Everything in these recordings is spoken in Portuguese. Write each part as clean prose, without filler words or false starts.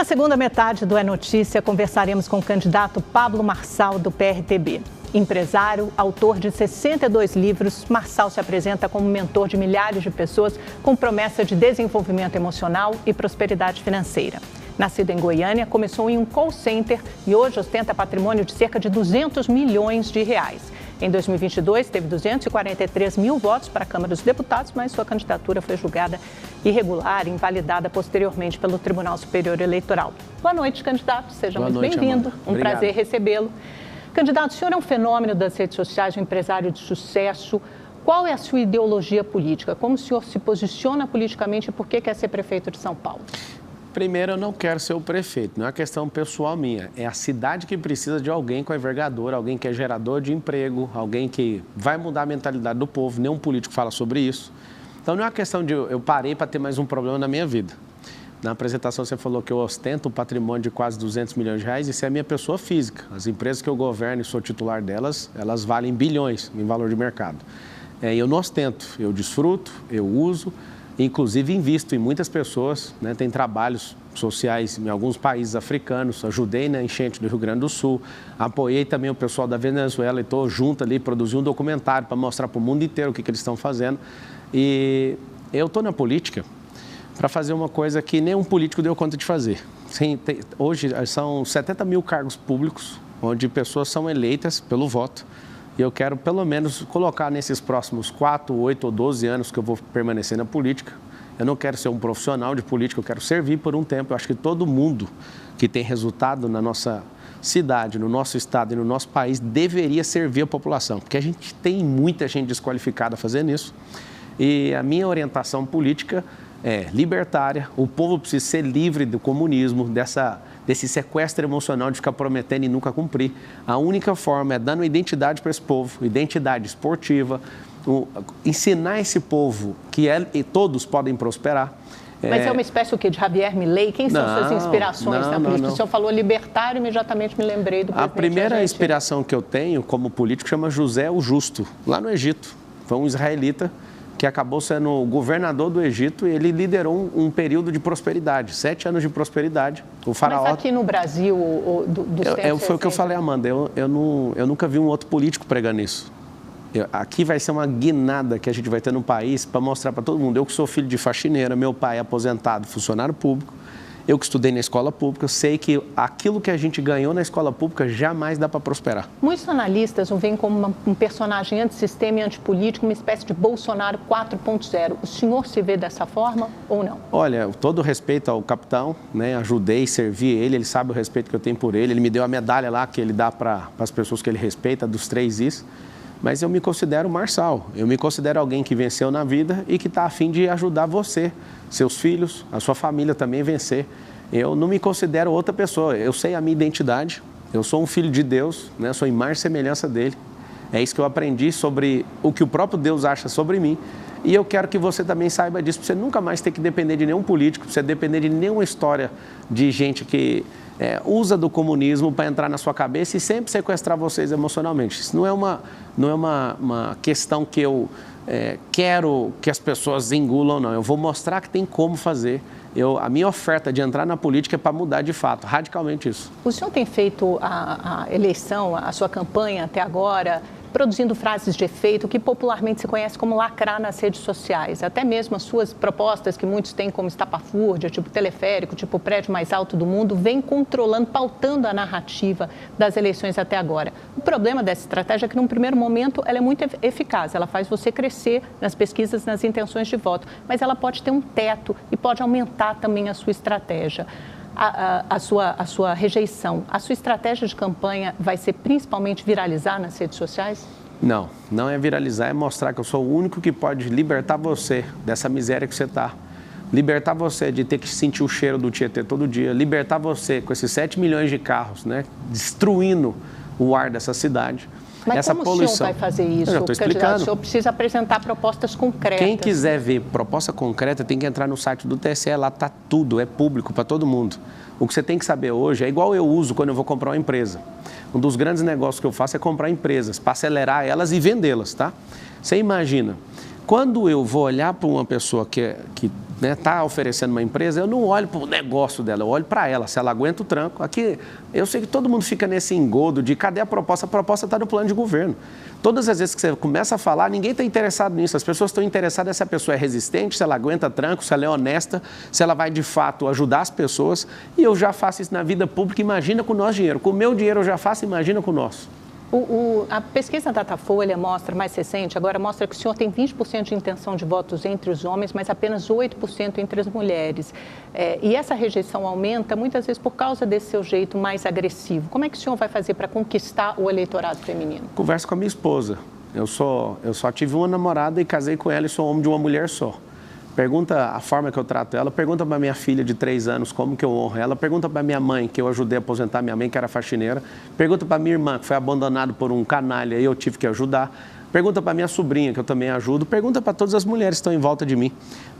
Na segunda metade do É Notícia, conversaremos com o candidato Pablo Marçal, do PRTB. Empresário, autor de 62 livros, Marçal se apresenta como mentor de milhares de pessoas com promessa de desenvolvimento emocional e prosperidade financeira. Nascido em Goiânia, começou em um call center e hoje ostenta patrimônio de cerca de 200 milhões de reais. Em 2022, teve 243 mil votos para a Câmara dos Deputados, mas sua candidatura foi julgada irregular e invalidada posteriormente pelo Tribunal Superior Eleitoral. Boa noite, candidato. Seja muito bem-vindo. Um prazer recebê-lo. Candidato, o senhor é um fenômeno das redes sociais, um empresário de sucesso. Qual é a sua ideologia política? Como o senhor se posiciona politicamente e por que quer ser prefeito de São Paulo? Primeiro, eu não quero ser o prefeito, não é uma questão pessoal minha. É a cidade que precisa de alguém com a envergadura, alguém que é gerador de emprego, alguém que vai mudar a mentalidade do povo. Nenhum político fala sobre isso. Então, não é uma questão de eu parei para ter mais um problema na minha vida. Na apresentação, você falou que eu ostento um patrimônio de quase 200 milhões de reais. Isso é a minha pessoa física. As empresas que eu governo e sou titular delas, elas valem bilhões em valor de mercado. Eu não ostento, eu desfruto, eu uso. Inclusive, invisto em muitas pessoas, né? Tem trabalhos sociais em alguns países africanos, ajudei na enchente do Rio Grande do Sul, apoiei também o pessoal da Venezuela e estou junto ali, produzi um documentário para mostrar para o mundo inteiro o que eles estão fazendo. E eu estou na política para fazer uma coisa que nenhum político deu conta de fazer. Hoje são 70 mil cargos públicos, onde pessoas são eleitas pelo voto. E eu quero, pelo menos, colocar nesses próximos 4, 8 ou 12 anos que eu vou permanecer na política. Eu não quero ser um profissional de política, eu quero servir por um tempo. Eu acho que todo mundo que tem resultado na nossa cidade, no nosso estado e no nosso país deveria servir a população, porque a gente tem muita gente desqualificada fazendo isso. E a minha orientação política é libertária. O povo precisa ser livre do comunismo, desse sequestro emocional de ficar prometendo e nunca cumprir. A única forma é dando identidade para esse povo, identidade esportiva, ensinar esse povo que todos podem prosperar. Mas é uma espécie o quê? De Javier Milei? Quem são suas inspirações na política? O senhor falou libertário, imediatamente me lembrei do presidente. A primeira inspiração que eu tenho como político chama José o Justo, lá no Egito. Foi um israelita que acabou sendo o governador do Egito e ele liderou um período de prosperidade, 7 anos de prosperidade. O faraó... Mas aqui no Brasil, foi o que eu falei, Amanda, eu nunca vi um outro político pregando isso. Aqui vai ser uma guinada que a gente vai ter no país para mostrar para todo mundo. Eu que sou filho de faxineira, meu pai é aposentado, funcionário público, eu que estudei na escola pública, eu sei que aquilo que a gente ganhou na escola pública jamais dá para prosperar. Muitos analistas o veem como um personagem antissistema e antipolítico, uma espécie de Bolsonaro 4.0. O senhor se vê dessa forma ou não? Olha, todo respeito ao capitão, né? Ajudei, servi ele sabe o respeito que eu tenho por ele me deu a medalha lá que ele dá para as pessoas que ele respeita, dos 3 Is. Mas eu me considero Marçal, eu me considero alguém que venceu na vida e que está a fim de ajudar você, seus filhos, a sua família também a vencer. Eu não me considero outra pessoa, eu sei a minha identidade, eu sou um filho de Deus, né? Sou imagem e semelhança dele. É isso que eu aprendi sobre o que o próprio Deus acha sobre mim. E eu quero que você também saiba disso, para você nunca mais ter que depender de nenhum político, para você depender de nenhuma história de gente que usa do comunismo para entrar na sua cabeça e sempre sequestrar vocês emocionalmente. Isso não é uma questão que eu quero que as pessoas engulam, não. Eu vou mostrar que tem como fazer. A minha oferta de entrar na política é para mudar de fato, radicalmente isso. O senhor tem feito a eleição, a sua campanha até agora, produzindo frases de efeito que popularmente se conhece como lacrar nas redes sociais. Até mesmo as suas propostas, que muitos têm como estapafúrdia, tipo teleférico, tipo o prédio mais alto do mundo, vem controlando, pautando a narrativa das eleições até agora. O problema dessa estratégia é que, num primeiro momento, ela é muito eficaz. Ela faz você crescer nas pesquisas, nas intenções de voto. Mas ela pode ter um teto e pode aumentar também a sua estratégia. A sua rejeição, a sua estratégia de campanha vai ser principalmente viralizar nas redes sociais? Não, não é viralizar, é mostrar que eu sou o único que pode libertar você dessa miséria que você está. Libertar você de ter que sentir o cheiro do Tietê todo dia, libertar você com esses 7 milhões de carros, né, destruindo o ar dessa cidade. Mas essa como poluição. O senhor vai fazer isso? Eu já estou explicando. O senhor precisa apresentar propostas concretas. Quem quiser ver proposta concreta tem que entrar no site do TSE, lá está tudo, é público para todo mundo. O que você tem que saber hoje é igual eu uso quando eu vou comprar uma empresa. Um dos grandes negócios que eu faço é comprar empresas, para acelerar elas e vendê-las, tá? Você imagina, quando eu vou olhar para uma pessoa que está oferecendo uma empresa, eu não olho para o negócio dela, eu olho para ela, se ela aguenta o tranco. Aqui, eu sei que todo mundo fica nesse engodo de cadê a proposta? A proposta está no plano de governo. Todas as vezes que você começa a falar, ninguém está interessado nisso. As pessoas estão interessadas se a pessoa é resistente, se ela aguenta tranco, se ela é honesta, se ela vai de fato ajudar as pessoas. E eu já faço isso na vida pública, imagina com o nosso dinheiro. Com o meu dinheiro eu já faço, imagina com o nosso. A pesquisa Datafolha mostra, mais recente, agora mostra que o senhor tem 20% de intenção de votos entre os homens, mas apenas 8% entre as mulheres. E essa rejeição aumenta muitas vezes por causa desse seu jeito mais agressivo. Como é que o senhor vai fazer para conquistar o eleitorado feminino? Converso com a minha esposa. Eu só tive uma namorada e casei com ela e sou homem de uma mulher só. Pergunta a forma que eu trato ela, pergunta para minha filha de 3 anos como que eu honro ela, pergunta para minha mãe, que eu ajudei a aposentar minha mãe, que era faxineira, pergunta para minha irmã, que foi abandonada por um canalha e eu tive que ajudar, pergunta para minha sobrinha, que eu também ajudo, pergunta para todas as mulheres que estão em volta de mim.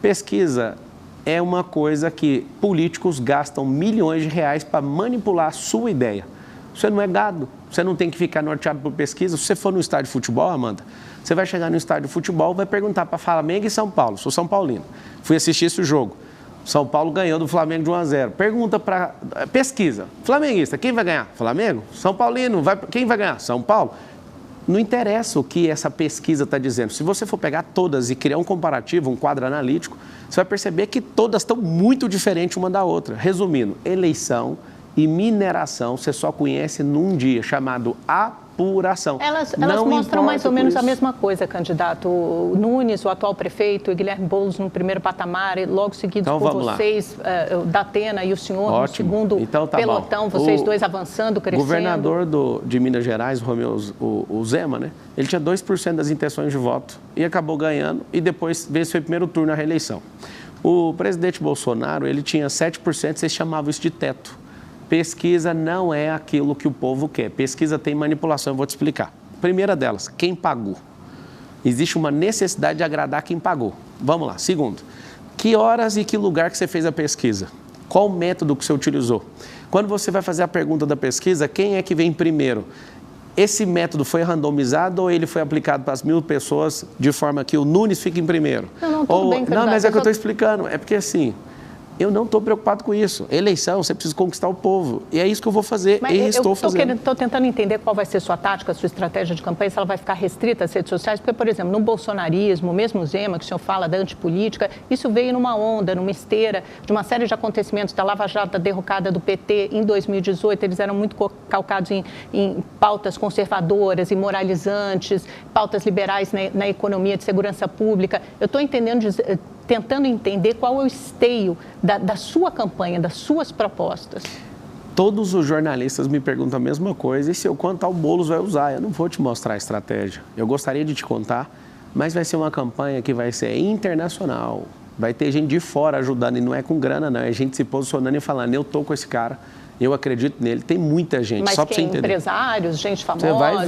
Pesquisa é uma coisa que políticos gastam milhões de reais para manipular a sua ideia. Você não é gado, você não tem que ficar norteado por pesquisa. Se você for no estádio de futebol, Amanda, você vai chegar no estádio de futebol, vai perguntar para Flamengo e São Paulo. Sou São Paulino. Fui assistir esse jogo. São Paulo ganhou do Flamengo de 1-0. Pergunta para... Pesquisa. Flamenguista, quem vai ganhar? Flamengo? São Paulino, quem vai ganhar? São Paulo. Não interessa o que essa pesquisa está dizendo. Se você for pegar todas e criar um comparativo, um quadro analítico, você vai perceber que todas estão muito diferentes uma da outra. Resumindo, eleição e mineração você só conhece num dia, chamado apuração. Elas mostram mais ou menos a mesma coisa, candidato. O Nunes, o atual prefeito, e Guilherme Boulos no primeiro patamar, e logo seguidos então, por vocês, Datena e o senhor no segundo pelotão, vocês dois avançando, crescendo. O governador de Minas Gerais, o Zema, né? Ele tinha 2% das intenções de voto e acabou ganhando e depois venceu o primeiro turno na reeleição. O presidente Bolsonaro, ele tinha 7%, vocês chamavam isso de teto. Pesquisa não é aquilo que o povo quer. Pesquisa tem manipulação, eu vou te explicar. Primeira delas, quem pagou? Existe uma necessidade de agradar quem pagou. Vamos lá. Segundo, que horas e que lugar que você fez a pesquisa? Qual o método que você utilizou? Quando você vai fazer a pergunta da pesquisa, quem é que vem primeiro? Esse método foi randomizado ou ele foi aplicado para as 1.000 pessoas de forma que o Nunes fique em primeiro? Tudo bem, não, mas é que eu estou explicando. É porque assim... Eu não estou preocupado com isso. Eleição, você precisa conquistar o povo. E é isso que eu vou fazer e estou fazendo. Estou tentando entender qual vai ser sua tática, sua estratégia de campanha, se ela vai ficar restrita às redes sociais. Porque, por exemplo, no bolsonarismo, mesmo o Zema, que o senhor fala da antipolítica, isso veio numa onda, numa esteira de uma série de acontecimentos da Lava Jato, da derrocada do PT em 2018. Eles eram muito calcados em pautas conservadoras e moralizantes, pautas liberais na economia de segurança pública. Eu estou tentando entender qual é o esteio da sua campanha, das suas propostas. Todos os jornalistas me perguntam a mesma coisa e se eu contar o Boulos vai usar. Eu não vou te mostrar a estratégia. Eu gostaria de te contar, mas vai ser uma campanha que vai ser internacional. Vai ter gente de fora ajudando e não é com grana, não. É gente se posicionando e falando, eu estou com esse cara, eu acredito nele. Tem muita gente, mas só para você entender. Empresários, gente famosa,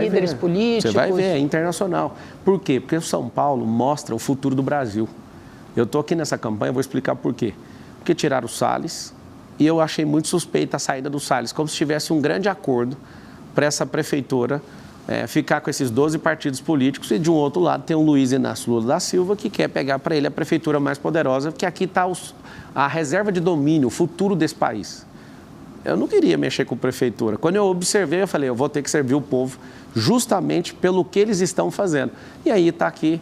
líderes políticos. Você vai ver, é internacional. Por quê? Porque o São Paulo mostra o futuro do Brasil. Eu estou aqui nessa campanha, vou explicar por quê. Porque tiraram o Salles e eu achei muito suspeita a saída do Salles, como se tivesse um grande acordo para essa prefeitura ficar com esses 12 partidos políticos e de um outro lado tem o Luiz Inácio Lula da Silva que quer pegar para ele a prefeitura mais poderosa, porque aqui está a reserva de domínio, o futuro desse país. Eu não queria mexer com a prefeitura. Quando eu observei, eu falei, eu vou ter que servir o povo justamente pelo que eles estão fazendo. E aí está aqui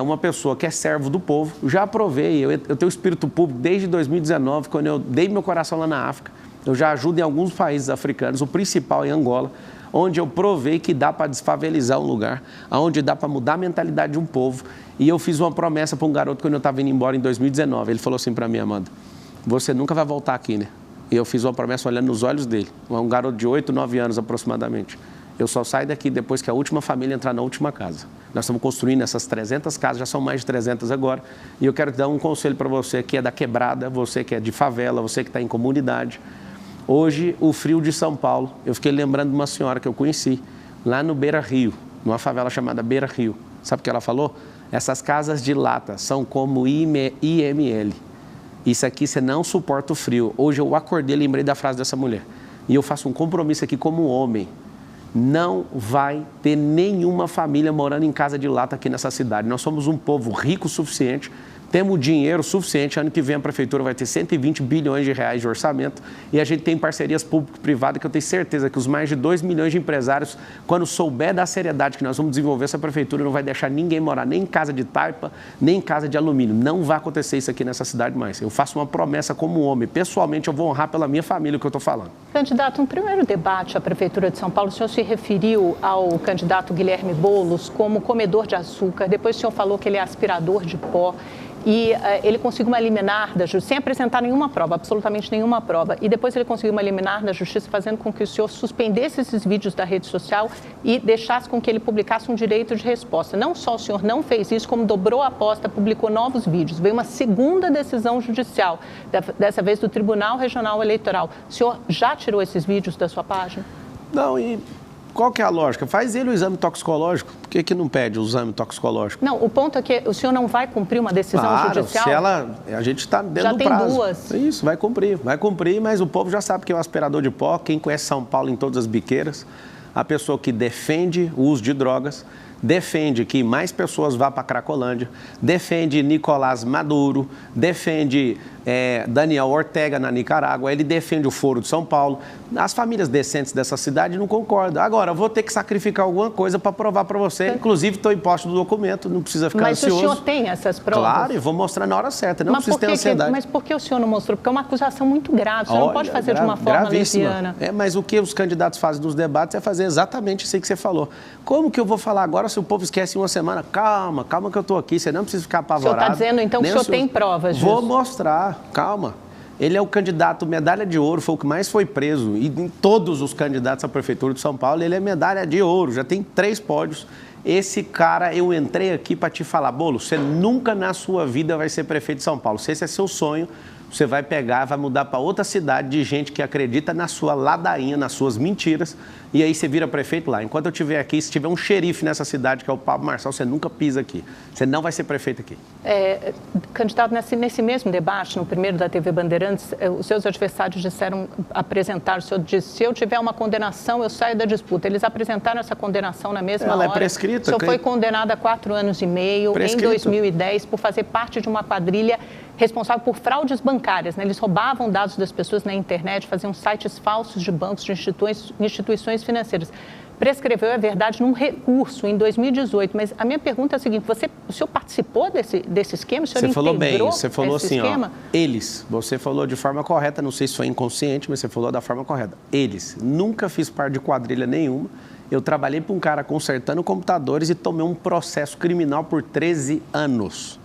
uma pessoa que é servo do povo. Já provei, eu tenho espírito público desde 2019, quando eu dei meu coração lá na África. Eu já ajudo em alguns países africanos, o principal em Angola, onde eu provei que dá para desfavelizar um lugar, onde dá para mudar a mentalidade de um povo. E eu fiz uma promessa para um garoto quando eu estava indo embora em 2019. Ele falou assim para mim, Amanda, você nunca vai voltar aqui, né? E eu fiz uma promessa olhando nos olhos dele, um garoto de 8, 9 anos aproximadamente. Eu só saio daqui depois que a última família entrar na última casa. Nós estamos construindo essas 300 casas, já são mais de 300 agora. E eu quero te dar um conselho para você que é da quebrada, você que é de favela, você que está em comunidade. Hoje, o frio de São Paulo, eu fiquei lembrando de uma senhora que eu conheci, lá no Beira Rio, numa favela chamada Beira Rio. Sabe o que ela falou? Essas casas de lata são como IML. Isso aqui você não suporta o frio. Hoje eu acordei e lembrei da frase dessa mulher. E eu faço um compromisso aqui como homem. Não vai ter nenhuma família morando em casa de lata aqui nessa cidade. Nós somos um povo rico o suficiente Temos dinheiro suficiente, ano que vem a Prefeitura vai ter 120 bilhões de reais de orçamento e a gente tem parcerias público-privadas que eu tenho certeza que os mais de 2 milhões de empresários, quando souber da seriedade que nós vamos desenvolver essa Prefeitura, não vai deixar ninguém morar nem em casa de taipa, nem em casa de alumínio. Não vai acontecer isso aqui nessa cidade mais. Eu faço uma promessa como homem. Pessoalmente, eu vou honrar pela minha família o que eu estou falando. Candidato, no primeiro debate à Prefeitura de São Paulo, o senhor se referiu ao candidato Guilherme Boulos como comedor de açúcar. Depois o senhor falou que ele é aspirador de pó. E ele conseguiu uma liminar da Justiça, sem apresentar nenhuma prova, absolutamente nenhuma prova. E depois ele conseguiu uma liminar da Justiça, fazendo com que o senhor suspendesse esses vídeos da rede social e deixasse com que ele publicasse um direito de resposta. Não só o senhor não fez isso, como dobrou a aposta, publicou novos vídeos. Veio uma segunda decisão judicial, dessa vez do Tribunal Regional Eleitoral. O senhor já tirou esses vídeos da sua página? Não, e qual que é a lógica? Faz ele o exame toxicológico. Por que não pede o exame toxicológico? Não, o ponto é que o senhor não vai cumprir uma decisão judicial? Se a gente está dentro do prazo. Já tem duas. Isso, vai cumprir, mas o povo já sabe que é um aspirador de pó. Quem conhece São Paulo em todas as biqueiras, a pessoa que defende o uso de drogas, defende que mais pessoas vá para a Cracolândia, defende Nicolás Maduro, defende Daniel Ortega na Nicarágua, ele defende o Foro de São Paulo. As famílias decentes dessa cidade não concordam. Agora, eu vou ter que sacrificar alguma coisa para provar para você. Inclusive, estou em posse do documento, não precisa ficar ansioso. Mas o senhor tem essas provas? Claro, e vou mostrar na hora certa, não precisa ter ansiedade. Mas por que o senhor não mostrou? Porque é uma acusação muito grave, o senhor não pode fazer de uma forma leviana. Mas o que os candidatos fazem nos debates é fazer exatamente isso aí que você falou. Como que eu vou falar agora se o povo esquece em uma semana? Calma que eu estou aqui, você não precisa ficar apavorado. O senhor está dizendo, então, que o senhor tem provas disso? Vou mostrar, calma. Ele é o candidato medalha de ouro, foi o que mais foi preso. E em todos os candidatos à Prefeitura de São Paulo, ele é medalha de ouro, já tem 3 pódios. Esse cara, eu entrei aqui para te falar, Boulos, você nunca na sua vida vai ser prefeito de São Paulo. Se esse é seu sonho, você vai pegar, vai mudar para outra cidade de gente que acredita na sua ladainha, nas suas mentiras, e aí você vira prefeito lá. Enquanto eu estiver aqui, se tiver um xerife nessa cidade, que é o Pablo Marçal, você nunca pisa aqui. Você não vai ser prefeito aqui. Candidato, nesse mesmo debate, no primeiro da TV Bandeirantes, os seus adversários apresentaram, o senhor disse, se eu tiver uma condenação, eu saio da disputa. Eles apresentaram essa condenação na mesma hora. Ela é prescrita. O senhor foi condenado a 4 anos e meio, em 2010, por fazer parte de uma quadrilha responsável por fraudes bancárias, né? Eles roubavam dados das pessoas na internet, faziam sites falsos de bancos, de instituições financeiras. Prescreveu, é verdade, num recurso em 2018, mas a minha pergunta é a seguinte, o senhor participou desse esquema? O senhor você falou bem, você falou assim, esquema? Você falou de forma correta, não sei se foi inconsciente, mas você falou da forma correta. Eles, nunca fiz parte de quadrilha nenhuma, eu trabalhei para um cara consertando computadores e tomei um processo criminal por 13 anos.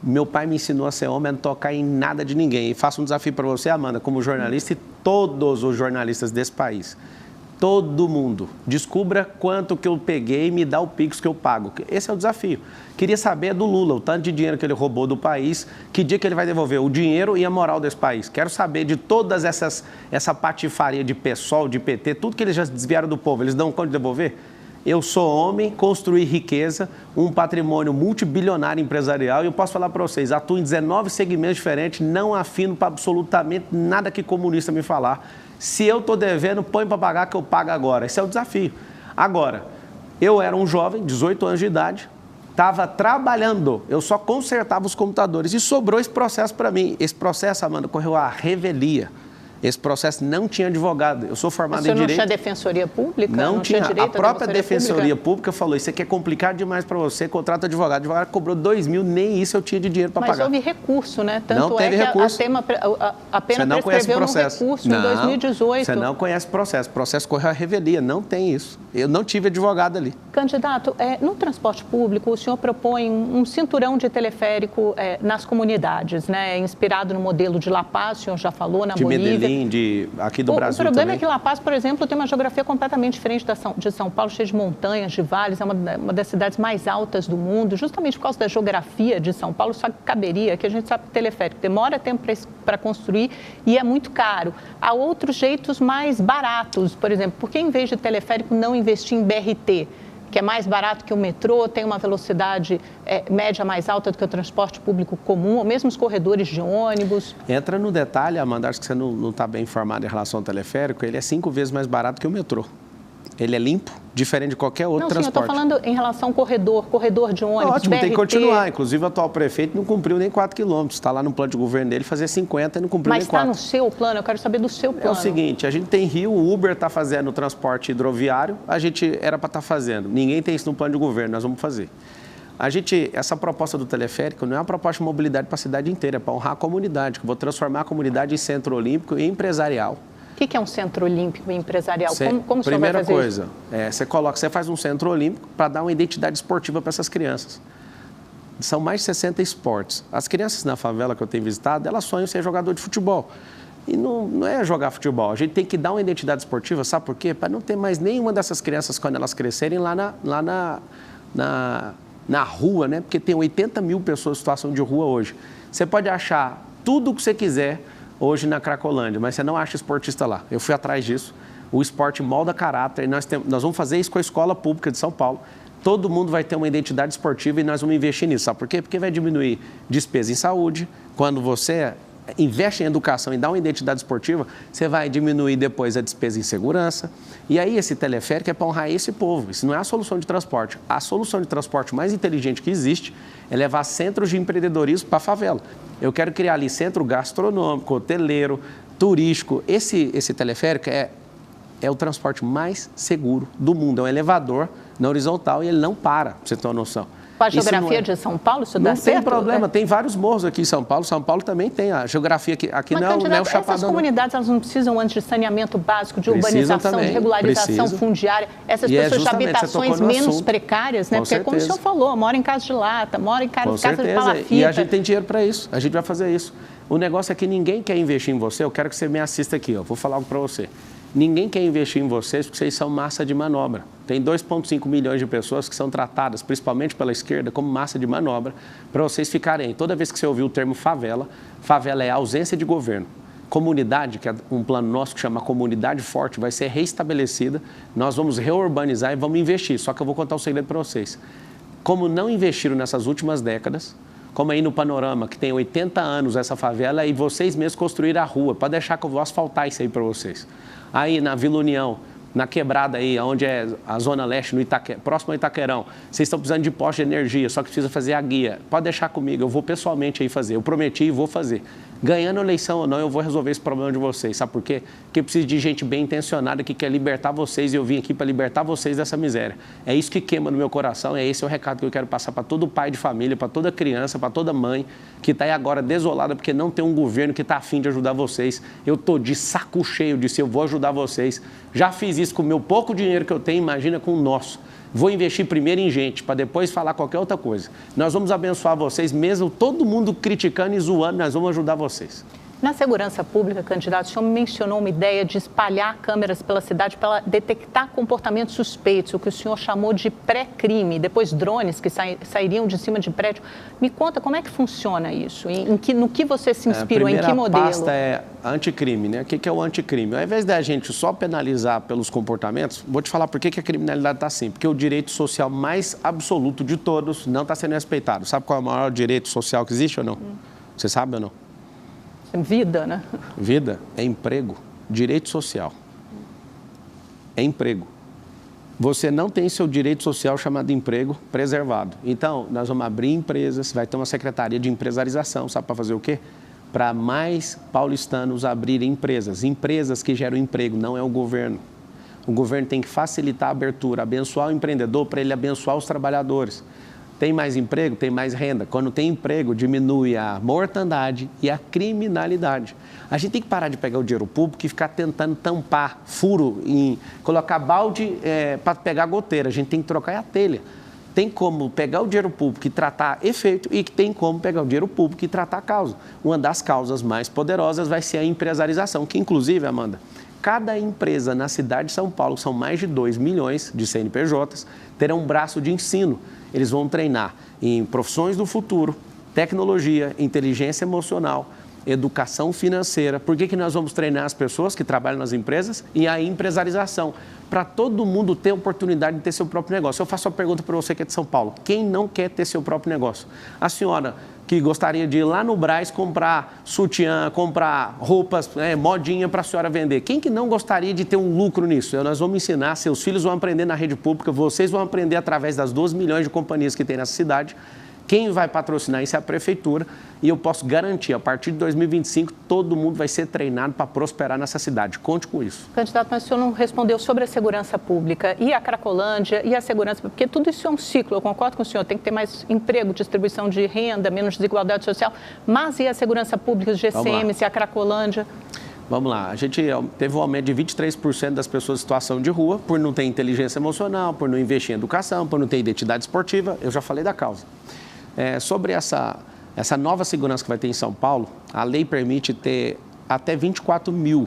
Meu pai me ensinou a ser homem, a não tocar em nada de ninguém. E faço um desafio para você, Amanda, como jornalista e todos os jornalistas desse país. Todo mundo. Descubra quanto que eu peguei e me dá o Pix que eu pago. Esse é o desafio. Queria saber do Lula, o tanto de dinheiro que ele roubou do país, que dia que ele vai devolver o dinheiro e a moral desse país. Quero saber de todas essa patifaria de PSOL, de PT, tudo que eles já desviaram do povo, eles dão conta de devolver? Eu sou homem, construí riqueza, um patrimônio multibilionário empresarial e eu posso falar para vocês, atuo em 19 segmentos diferentes, não afino para absolutamente nada que comunista me falar. Se eu estou devendo, põe para pagar que eu pago agora. Esse é o desafio. Agora, eu era um jovem, 18 anos de idade, estava trabalhando, eu só consertava os computadores e sobrou esse processo para mim. Esse processo, Amanda, correu à revelia. Esse processo não tinha advogado. Eu sou formado em Direito. Não tinha defensoria pública? Não tinha. A própria defensoria pública falou, isso aqui é complicado demais para você, contrata advogado. O advogado cobrou 2 mil, nem isso eu tinha de dinheiro para pagar. Mas houve recurso, né? Tanto não teve recurso. A pena prescreveu no recurso em 2018. Você não conhece o processo. O processo correu à revelia. Não tem isso. Eu não tive advogado ali. Candidato, no transporte público, o senhor propõe um cinturão de teleférico nas comunidades, né? Inspirado no modelo de La Paz, o senhor já falou, na Bolívia. Aqui do Brasil. O problema também. É que La Paz, por exemplo, tem uma geografia completamente diferente de São Paulo, cheia de montanhas, de vales, é uma das cidades mais altas do mundo, justamente por causa da geografia de São Paulo, só que caberia, que a gente sabe que teleférico demora tempo para construir e é muito caro. Há outros jeitos mais baratos, por exemplo, por que em vez de teleférico não investir em BRT? Que é mais barato que o metrô, tem uma velocidade média mais alta do que o transporte público comum, ou mesmo os corredores de ônibus. Entra no detalhe, Amanda, acho que você não está bem informado em relação ao teleférico, ele é 5 vezes mais barato que o metrô. Ele é limpo, diferente de qualquer outro transporte. Não, sim, eu estou falando em relação ao corredor de ônibus, ótimo, BRT. tem que continuar. Inclusive, o atual prefeito não cumpriu nem 4 quilômetros. Está lá no plano de governo dele fazer 50 e não cumpriu nem 4. Mas está no seu plano? Eu quero saber do seu plano. É o seguinte, a gente tem Rio, o Uber está fazendo o transporte hidroviário, a gente era para estar fazendo. Ninguém tem isso no plano de governo, nós vamos fazer. Essa proposta do teleférico não é uma proposta de mobilidade para a cidade inteira, é para honrar a comunidade, que eu vou transformar a comunidade em centro olímpico e empresarial. O que é um centro olímpico e empresarial? Como o senhor primeira vai fazer coisa, você faz um centro olímpico para dar uma identidade esportiva para essas crianças. São mais de 60 esportes. As crianças na favela que eu tenho visitado, elas sonham em ser jogador de futebol. E não é jogar futebol, a gente tem que dar uma identidade esportiva, sabe por quê? Para não ter mais nenhuma dessas crianças, quando elas crescerem, lá na rua, né? Porque tem 80 mil pessoas em situação de rua hoje. Você pode achar tudo o que você quiser hoje na Cracolândia, mas você não acha esportista lá. Eu fui atrás disso. O esporte molda caráter e nós vamos fazer isso com a escola pública de São Paulo. Todo mundo vai ter uma identidade esportiva e nós vamos investir nisso. Sabe por quê? Porque vai diminuir despesa em saúde. Quando você investe em educação e dá uma identidade esportiva, você vai diminuir depois a despesa em segurança. E aí esse teleférico é para honrar esse povo. Isso não é a solução de transporte. A solução de transporte mais inteligente que existe é levar centros de empreendedorismo para a favela. Eu quero criar ali centro gastronômico, hoteleiro, turístico. Esse teleférico é o transporte mais seguro do mundo. É um elevador na horizontal e ele não para você ter uma noção. Com a geografia de São Paulo, isso dá certo? Não tem problema, tem vários morros aqui em São Paulo. São Paulo também tem a geografia aqui não é o Chapadão. Essas comunidades, elas não precisam antes de saneamento básico, de urbanização, de regularização fundiária. Essas pessoas de habitações menos precárias, né? Porque como o senhor falou, mora em casa de lata, mora em casa de palafita. E a gente tem dinheiro para isso, a gente vai fazer isso. O negócio é que ninguém quer investir em você, eu quero que você me assista aqui, vou falar algo para você. Ninguém quer investir em vocês porque vocês são massa de manobra. Tem 2,5 milhões de pessoas que são tratadas, principalmente pela esquerda, como massa de manobra, para vocês ficarem. Toda vez que você ouvir o termo favela, favela é ausência de governo. Comunidade, que é um plano nosso que chama Comunidade Forte, vai ser reestabelecida. Nós vamos reurbanizar e vamos investir. Só que eu vou contar um segredo para vocês. Como não investiram nessas últimas décadas, como aí no Panorama, que tem 80 anos essa favela, e vocês mesmos construíram a rua. Pode deixar que eu vou asfaltar isso aí para vocês. Aí na Vila União, na Quebrada aí, onde é a Zona Leste, próximo ao Itaquerão, vocês estão precisando de poste de energia, só que precisa fazer a guia. Pode deixar comigo, eu vou pessoalmente aí fazer. Eu prometi e vou fazer. Ganhando a eleição ou não, eu vou resolver esse problema de vocês. Sabe por quê? Porque eu preciso de gente bem intencionada que quer libertar vocês e eu vim aqui para libertar vocês dessa miséria. É isso que queima no meu coração, esse é o recado que eu quero passar para todo pai de família, para toda criança, para toda mãe que está aí agora desolada porque não tem um governo que está afim de ajudar vocês. Eu estou de saco cheio disso, eu vou ajudar vocês. Já fiz isso com o meu pouco dinheiro que eu tenho, imagina com o nosso. Vou investir primeiro em gente, para depois falar qualquer outra coisa. Nós vamos abençoar vocês, mesmo todo mundo criticando e zoando, nós vamos ajudar vocês. Na segurança pública, candidato, o senhor mencionou uma ideia de espalhar câmeras pela cidade para detectar comportamentos suspeitos, o que o senhor chamou de pré-crime, depois drones que sairiam de cima de prédio. Me conta como é que funciona isso, no que você se inspirou, em que modelo? A pasta é anticrime, né? O que é o anticrime? Ao invés da gente só penalizar pelos comportamentos, vou te falar por que a criminalidade está assim. Porque o direito social mais absoluto de todos não está sendo respeitado. Sabe qual é o maior direito social que existe ou não? Você sabe ou não? Vida, né? Vida é emprego, direito social. É emprego. Você não tem seu direito social chamado emprego preservado. Então, nós vamos abrir empresas, vai ter uma secretaria de empresarização, sabe para fazer o quê? Para mais paulistanos abrirem empresas. Empresas que geram emprego, não é o governo. O governo tem que facilitar a abertura, abençoar o empreendedor para ele abençoar os trabalhadores. Tem mais emprego, tem mais renda. Quando tem emprego, diminui a mortandade e a criminalidade. A gente tem que parar de pegar o dinheiro público e ficar tentando tampar furo, colocar balde para pegar goteira. A gente tem que trocar a telha. Tem como pegar o dinheiro público e tratar efeito e tem como pegar o dinheiro público e tratar a causa. Uma das causas mais poderosas vai ser a empresarização, que inclusive, Amanda, cada empresa na cidade de São Paulo, são mais de 2 milhões de CNPJs, terão um braço de ensino. Eles vão treinar em profissões do futuro, tecnologia, inteligência emocional, educação financeira. Por que nós vamos treinar as pessoas que trabalham nas empresas? E a empresarização, para todo mundo ter a oportunidade de ter seu próprio negócio. Eu faço uma pergunta para você que é de São Paulo. Quem não quer ter seu próprio negócio? A senhora que gostaria de ir lá no Brás comprar sutiã, comprar roupas, modinha para a senhora vender. Quem que não gostaria de ter um lucro nisso? Nós vamos ensinar, seus filhos vão aprender na rede pública, vocês vão aprender através das 12 milhões de companhias que tem nessa cidade. Quem vai patrocinar isso é a prefeitura e eu posso garantir, a partir de 2025, todo mundo vai ser treinado para prosperar nessa cidade. Conte com isso. Candidato, mas o senhor não respondeu sobre a segurança pública e a Cracolândia e a segurança, porque tudo isso é um ciclo, eu concordo com o senhor, tem que ter mais emprego, distribuição de renda, menos desigualdade social, mas e a segurança pública, os GCMs e a Cracolândia? Vamos lá, a gente teve um aumento de 23% das pessoas em situação de rua por não ter inteligência emocional, por não investir em educação, por não ter identidade esportiva, eu já falei da causa. Sobre essa nova segurança que vai ter em São Paulo, a lei permite ter até 24 mil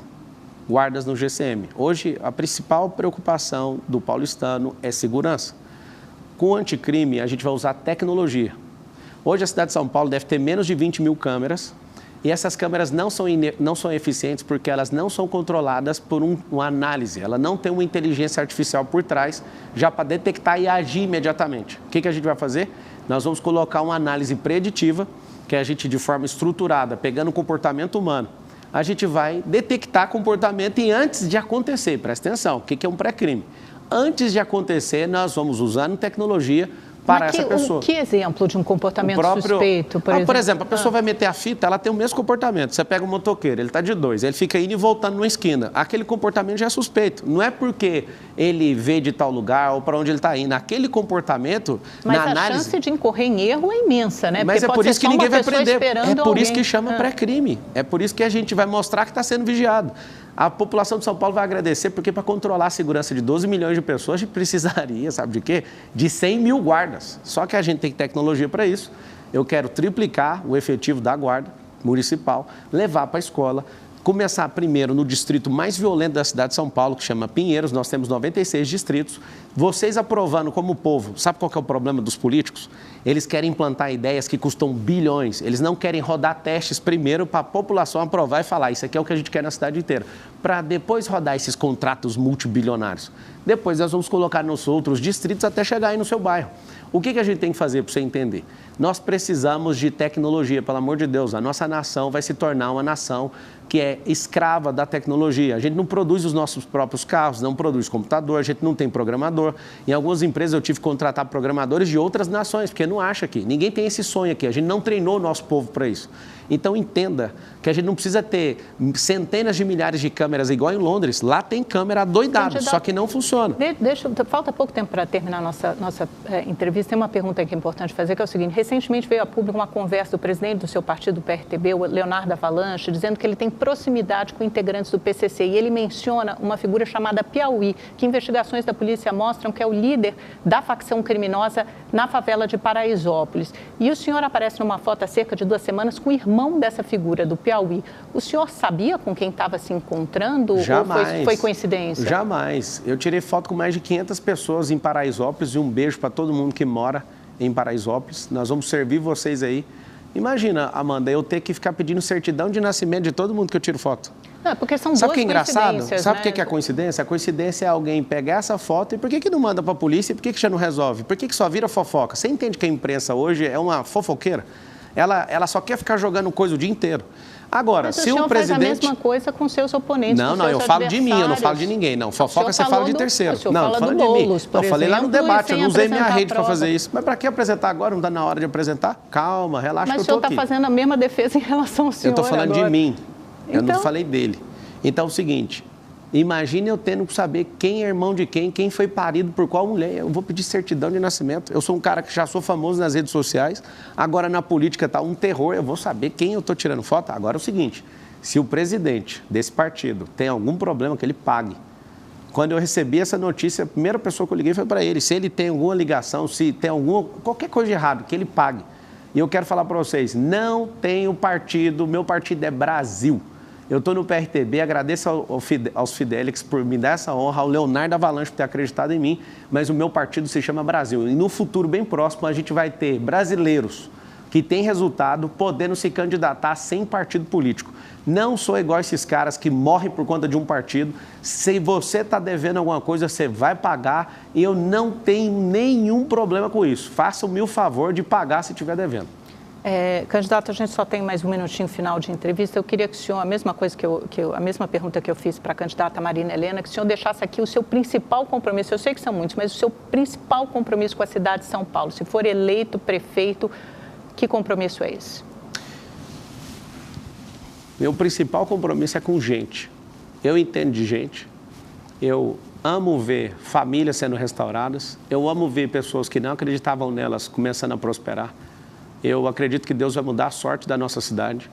guardas no GCM. Hoje, a principal preocupação do paulistano é segurança. Com o anticrime, a gente vai usar tecnologia. Hoje, a cidade de São Paulo deve ter menos de 20 mil câmeras e essas câmeras não são eficientes porque elas não são controladas por uma análise. Ela não tem uma inteligência artificial por trás já para detectar e agir imediatamente. O que a gente vai fazer? Nós vamos colocar uma análise preditiva, que a gente, de forma estruturada, pegando o comportamento humano, a gente vai detectar comportamento e antes de acontecer, presta atenção, o que é um pré-crime? Antes de acontecer, nós vamos usando tecnologia para essa pessoa. Que exemplo de um comportamento suspeito, por exemplo? Por exemplo, a pessoa vai meter a fita, ela tem o mesmo comportamento. Você pega um motoqueiro, ele está de 2, ele fica indo e voltando numa esquina. Aquele comportamento já é suspeito. Não é porque ele veio de tal lugar ou para onde ele está indo. Aquele comportamento, mas na análise... Mas a chance de incorrer em erro é imensa, né? Mas é por isso que ninguém vai prender. É por isso que chama pré-crime. É por isso que a gente vai mostrar que está sendo vigiado. A população de São Paulo vai agradecer, porque para controlar a segurança de 12 milhões de pessoas, a gente precisaria, sabe de quê? De 100 mil guardas. Só que a gente tem tecnologia para isso. Eu quero triplicar o efetivo da guarda municipal, levar para a escola, começar primeiro no distrito mais violento da cidade de São Paulo, que chama Pinheiros. Nós temos 96 distritos. Vocês aprovando como povo, sabe qual que é o problema dos políticos? Eles querem implantar ideias que custam bilhões. Eles não querem rodar testes primeiro para a população aprovar e falar, isso aqui é o que a gente quer na cidade inteira, para depois rodar esses contratos multibilionários. Depois nós vamos colocar nos outros distritos até chegar aí no seu bairro. O que a gente tem que fazer para você entender? Nós precisamos de tecnologia, pelo amor de Deus. A nossa nação vai se tornar uma nação que é escrava da tecnologia. A gente não produz os nossos próprios carros, não produz computador, a gente não tem programador. Em algumas empresas eu tive que contratar programadores de outras nações, porque não acha aqui. Ninguém tem esse sonho aqui, a gente não treinou o nosso povo para isso. Então entenda que a gente não precisa ter centenas de milhares de câmeras igual em Londres. Lá tem câmera adoidado, só que não funciona. Falta pouco tempo para terminar a nossa entrevista. Tem uma pergunta que é importante fazer, que é o seguinte. Recentemente veio a público uma conversa do presidente do seu partido, do PRTB, o Leonardo Avalanche, dizendo que ele tem proximidade com integrantes do PCC. E ele menciona uma figura chamada Piauí, que investigações da polícia mostram que é o líder da facção criminosa na favela de Paraisópolis. E o senhor aparece numa foto há cerca de 2 semanas com o irmão dessa figura, do Piauí. O senhor sabia com quem estava se encontrando? Jamais. Ou foi coincidência? Jamais. Eu tirei foto com mais de 500 pessoas em Paraisópolis e um beijo para todo mundo que mora em Paraisópolis. Nós vamos servir vocês aí. Imagina, Amanda, eu ter que ficar pedindo certidão de nascimento de todo mundo que eu tiro foto. Não, porque são Sabe o que é engraçado? Sabe o né? que é a coincidência? A coincidência é alguém pegar essa foto e por que não manda para a polícia e por que já não resolve? Por que só vira fofoca? Você entende que a imprensa hoje é uma fofoqueira? Ela só quer ficar jogando coisa o dia inteiro. Agora, se o presidente... faz a mesma coisa com seus oponentes, Não, eu falo de mim, eu não falo de ninguém. Não, fofoca você fala de terceiro. Não, eu falo de mim. Eu falei lá no debate, eu não usei minha rede para fazer isso. Mas para que apresentar agora? Não está na hora de apresentar? Calma, relaxa que eu estou aqui. Mas o senhor está fazendo a mesma defesa em relação ao senhor. Eu estou falando agora de mim, eu não falei dele. Então é o seguinte... Imagine eu tendo que saber quem é irmão de quem foi parido por qual mulher. Eu vou pedir certidão de nascimento. Eu sou um cara que já sou famoso nas redes sociais. Agora na política está um terror. Eu vou saber quem eu estou tirando foto. Agora é o seguinte, se o presidente desse partido tem algum problema, que ele pague. Quando eu recebi essa notícia, a primeira pessoa que eu liguei foi para ele. Se ele tem alguma ligação, se tem qualquer coisa de errado, que ele pague. E eu quero falar para vocês, não tenho partido, meu partido é Brasil. Eu estou no PRTB, agradeço aos Fidelix por me dar essa honra, ao Leonardo Avalanche por ter acreditado em mim, mas o meu partido se chama Brasil. E no futuro bem próximo a gente vai ter brasileiros que têm resultado podendo se candidatar sem partido político. Não sou igual a esses caras que morrem por conta de um partido. Se você está devendo alguma coisa, você vai pagar e eu não tenho nenhum problema com isso. Faça-me o favor de pagar se estiver devendo. Candidato, a gente só tem mais um minutinho final de entrevista. Eu queria que o senhor, a mesma pergunta que eu fiz para a candidata Marina Helena, que o senhor deixasse aqui o seu principal compromisso. Eu sei que são muitos, mas o seu principal compromisso com a cidade de São Paulo. Se for eleito prefeito, que compromisso é esse? Meu principal compromisso é com gente. Eu entendo de gente. Eu amo ver famílias sendo restauradas. Eu amo ver pessoas que não acreditavam nelas começando a prosperar. Eu acredito que Deus vai mudar a sorte da nossa cidade.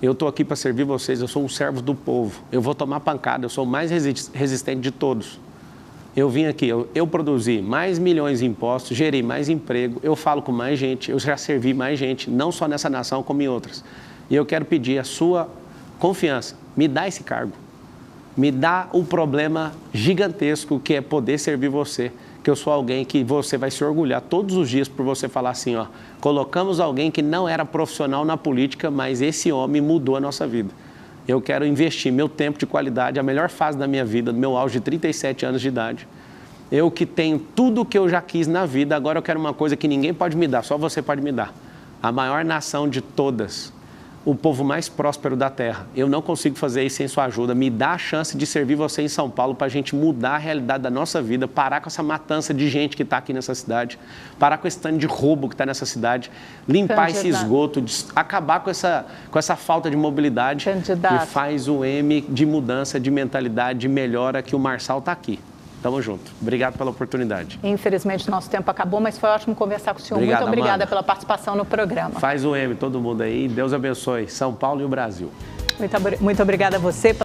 Eu estou aqui para servir vocês, eu sou um servo do povo. Eu vou tomar pancada, eu sou o mais resistente de todos. Eu vim aqui, eu produzi mais milhões de impostos, gerei mais emprego, eu falo com mais gente, eu já servi mais gente, não só nessa nação como em outras. E eu quero pedir a sua confiança, me dá esse cargo. Me dá um problema gigantesco que é poder servir você, que eu sou alguém que você vai se orgulhar todos os dias por você falar assim, ó, colocamos alguém que não era profissional na política, mas esse homem mudou a nossa vida. Eu quero investir meu tempo de qualidade, a melhor fase da minha vida, do meu auge de 37 anos de idade. Eu que tenho tudo o que eu já quis na vida, agora eu quero uma coisa que ninguém pode me dar, só você pode me dar. A maior nação de todas. O povo mais próspero da terra. Eu não consigo fazer isso sem sua ajuda. Me dá a chance de servir você em São Paulo para a gente mudar a realidade da nossa vida, parar com essa matança de gente que está aqui nessa cidade, parar com esse tanto de roubo que está nessa cidade, limpar esse esgoto, acabar com essa falta de mobilidade. Candidato. E faz o M de mudança, de mentalidade, de melhora que o Marçal está aqui. Tamo junto. Obrigado pela oportunidade. Infelizmente, nosso tempo acabou, mas foi ótimo conversar com o senhor. Obrigado, muito obrigada, Amanda, pela participação no programa. Faz o M, todo mundo aí. Deus abençoe São Paulo e o Brasil. Muito obrigada a você.